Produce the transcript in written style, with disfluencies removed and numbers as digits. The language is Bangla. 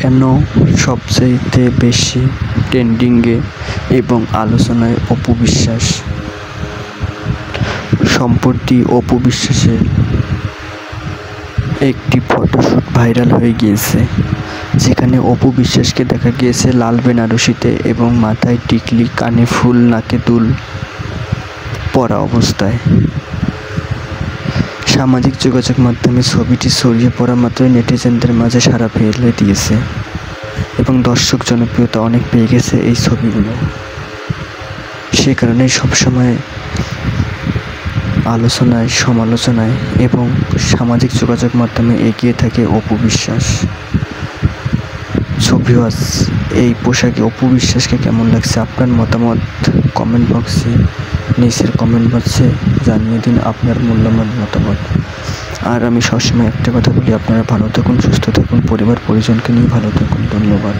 কেন সবচাইতে বেশি ট্রেন্ডিংয়ে এবং আলোচনায় অপু বিশ্বাস? সম্প্রতি অপু বিশ্বাসের একটি ফটোশ্যুট ভাইরাল হয়ে গিয়েছে, যেখানে অপু বিশ্বাসকে দেখা গিয়েছে লাল বেনারসিতে এবং মাথায় টিকলি, কানে ফুল, নাকে দুল পরা অবস্থায়। সামাজিক যোগাযোগ মাধ্যমে ছবিটি ছড়িয়ে পড়া মাত্রই নেটিজেনদের মাঝে সাড়া ফেলে দিয়েছে এবং দর্শক জনপ্রিয়তা অনেক পেয়ে গেছে এই ছবিগুলো। সে কারণেই সবসময় আলোচনায়, সমালোচনায় এবং সামাজিক যোগাযোগ মাধ্যমে এগিয়ে থাকে অপু বিশ্বাস। সো ভিউয়ার্স, এই পোশাকে অপু বিশ্বাসকে কেমন লাগছে? আপনার মতামত নিচের কমেন্ট বক্সে জানিয়ে দিন আপনার মূল্যবান মতামত। আর আমি সবসময় একটা কথা বলি, আপনারা ভালো থাকুন, সুস্থ থাকুন, পরিবার পরিজনকে নিয়ে ভালো থাকুন। ধন্যবাদ।